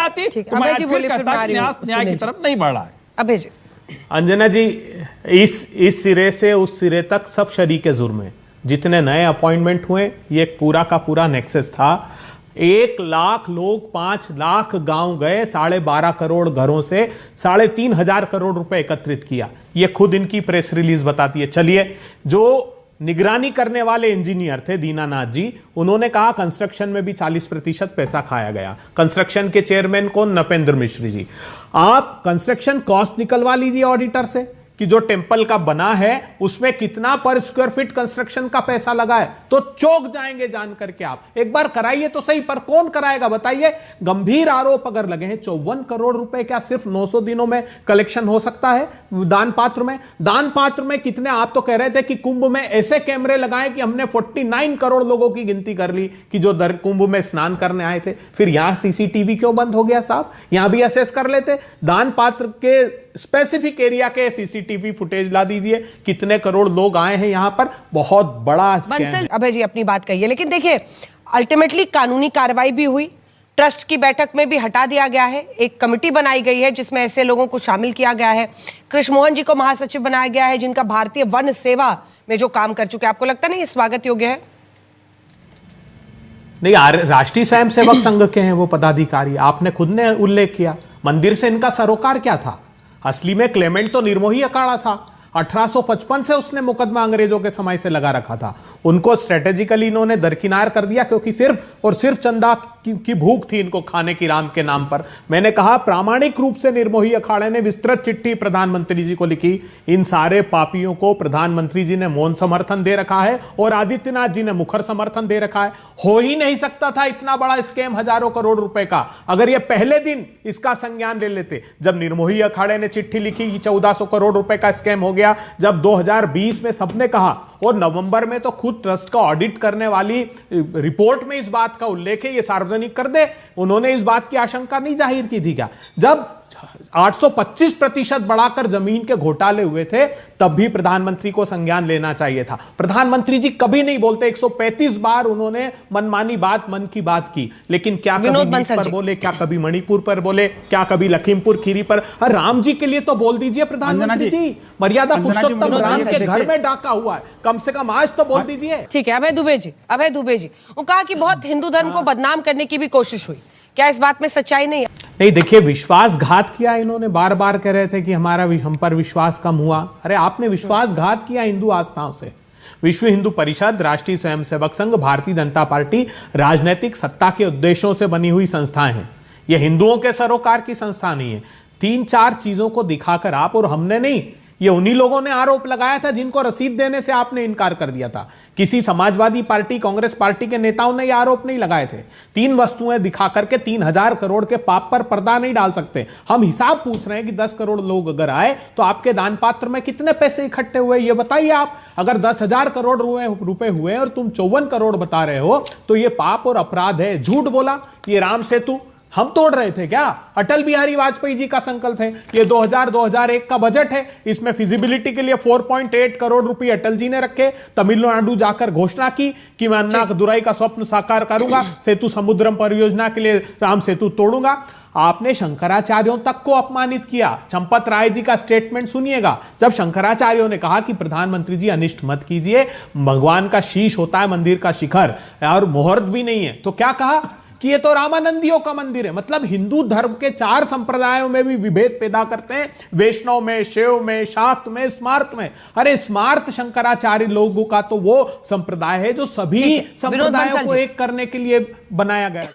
आती तो मैं आज फिर कहता कि न्याय की तरफ नहीं बढ़ रहा है। अभय जी। अंजना जी, इस सिरे से उस सिरे तक सब शरीके जुर्म है। जितने नए अपॉइंटमेंट हुए, ये पूरा का पूरा नेक्सस था। 1 लाख लोग 5 लाख गांव गए, 12.5 करोड़ घरों से 3,500 करोड़ रुपए एकत्रित किया। ये खुद इनकी प्रेस रिलीज बताती है। चलिए, जो निगरानी करने वाले इंजीनियर थे दीनानाथ जी, उन्होंने कहा कंस्ट्रक्शन में भी 40% पैसा खाया गया। कंस्ट्रक्शन के चेयरमैन कौन? नपेंद्र मिश्र जी। आप कंस्ट्रक्शन कॉस्ट निकलवा लीजिए ऑडिटर से कि जो टेंपल का बना है उसमें कितना पर स्क्वायर फीट कंस्ट्रक्शन का पैसा लगा है, तो चौंक जाएंगे जान करके। आप एक बार कराइए तो सही, पर कौन कराएगा बताइए? गंभीर आरोप अगर लगे हैं। 54 करोड़ रुपए क्या सिर्फ 900 दिनों में कलेक्शन हो सकता है दान पात्र में? दान पात्र में कितने? आप तो कह रहे थे कि कुंभ में ऐसे कैमरे लगाए कि हमने 49 करोड़ लोगों की गिनती कर ली कि जो कुंभ में स्नान करने आए थे। फिर यहां सीसीटीवी क्यों बंद हो गया साहब? यहां भी असेस कर लेते। दान पात्र के स्पेसिफिक एरिया के सीसीटीवी फुटेज ला दीजिए, कितने करोड़ लोग आए हैं यहां पर। बहुत बड़ा स्कैम है। अभय जी अपनी बात कहिए, लेकिन देखिए अल्टीमेटली कानूनी कार्रवाई भी हुई, ट्रस्ट की बैठक में भी हटा दिया गया है, एक कमेटी बनाई गई है जिसमें ऐसे लोगों को शामिल किया गया है। कृष्ण मोहन जी को महासचिव बनाया गया है जिनका भारतीय वन सेवा में जो काम कर चुके हैं। आपको लगता नहीं ये स्वागत योग्य है? नहीं, राष्ट्रीय स्वयंसेवक संघ के हैं वो पदाधिकारी। आपने खुद ने उल्लेख किया, मंदिर से इनका सरोकार क्या था? असली में क्लेमेंट तो निर्मोही अखाड़ा था। 1855 से उसने मुकदमा अंग्रेजों के समय से लगा रखा था। उनको स्ट्रेटेजिकली इन्होंने दरकिनार कर दिया क्योंकि सिर्फ और सिर्फ चंदा की भूख थी इनको खाने की राम के नाम पर। मैंने कहा प्रामाणिक रूप से निर्मोही अखाड़े ने विस्तृत चिट्ठी प्रधानमंत्री जी को लिखी। इन सारे पापियों को प्रधानमंत्री जी ने मौन समर्थन दे रखा है और आदित्यनाथ जी ने मुखर समर्थन दे रखा है। हो ही नहीं सकता था इतना बड़ा स्कैम हजारों करोड़ रुपए का, अगर ये पहले दिन इसका संज्ञान ले लेते। जब निर्मोही अखाड़े ने चिट्ठी लिखी कि 1400 करोड़ रुपए का स्कैम हो गया, जब 2020 में सबने कहा, और नवंबर में तो खुद ट्रस्ट का ऑडिट करने वाली रिपोर्ट में इस बात का उल्लेख है, ये सार्वजनिक कर दे। उन्होंने इस बात की आशंका नहीं जाहिर की थी क्या? जब 825% बढ़ाकर जमीन के घोटाले हुए थे, तब भी प्रधानमंत्री को संज्ञान लेना चाहिए था। प्रधानमंत्री जी कभी नहीं बोलते। 135 बार उन्होंने मनमानी बात, मन की बात की, लेकिन क्या कभी नीट पर बोले, क्या कभी मणिपुर पर बोले, क्या कभी लखीमपुर खीरी पर? राम जी के लिए तो बोल दीजिए प्रधानमंत्री जी, मर्यादा पुरुषोत्तम राम के घर में डाका हुआ है, कम से कम आज तो बोल दीजिए। ठीक है अभय दुबे जी, अभय दुबे जी, वो कहा कि बहुत हिंदू धर्म को बदनाम करने की भी कोशिश हुई, क्या इस बात में सच्चाई नहीं है? नहीं, देखिए विश्वासघात किया इन्होंने। बार बार कह रहे थे कि हम पर विश्वास कम हुआ। अरे आपने विश्वासघात किया हिंदू आस्थाओं से। विश्व हिंदू परिषद, राष्ट्रीय स्वयंसेवक संघ, भारतीय जनता पार्टी राजनीतिक सत्ता के उद्देश्यों से बनी हुई संस्थाएं हैं। ये हिंदुओं के सरोकार की संस्था नहीं है। 3-4 चीजों को दिखाकर आप, और हमने नहीं, ये उन्हीं लोगों ने आरोप लगाया था जिनको रसीद देने से आपने इनकार कर दिया था। किसी समाजवादी पार्टी, कांग्रेस पार्टी के नेताओं ने ये आरोप नहीं लगाए थे। 3 वस्तुएं दिखा करके 3000 करोड़ के पाप पर पर्दा नहीं डाल सकते। हम हिसाब पूछ रहे हैं कि 10 करोड़ लोग अगर आए तो आपके दान पात्र में कितने पैसे इकट्ठे हुए, ये बताइए आप। अगर 10,000 करोड़ रुपए हुए और तुम 54 करोड़ बता रहे हो, तो ये पाप और अपराध है। झूठ बोला। ये राम सेतु हम तोड़ रहे थे क्या? अटल बिहारी वाजपेयी जी का संकल्प है। ये 2000-2001 का बजट है, इसमें फिजिबिलिटी के लिए 4.8 करोड़ रुपए अटल जी ने रखे। तमिलनाडु जाकर घोषणा की कि मैं अन्नादुराई का स्वप्न साकार करूंगा, सेतु समुद्रम परियोजना के लिए राम सेतु तोड़ूंगा। आपने शंकराचार्यों तक को अपमानित किया। चंपत राय जी का स्टेटमेंट सुनिएगा। जब शंकराचार्यों ने कहा कि प्रधानमंत्री जी अनिष्ट मत कीजिए, भगवान का शीश होता है मंदिर का शिखर, और मुहूर्त भी नहीं है, तो क्या कहा कि ये तो रामानंदियों का मंदिर है। मतलब हिंदू धर्म के 4 संप्रदायों में भी विभेद पैदा करते हैं, वैष्णव में, शैव में, शाक्त में, स्मार्त में। अरे स्मार्त शंकराचार्य लोगों का तो वो संप्रदाय है जो सभी संप्रदायों को एक करने के लिए बनाया गया।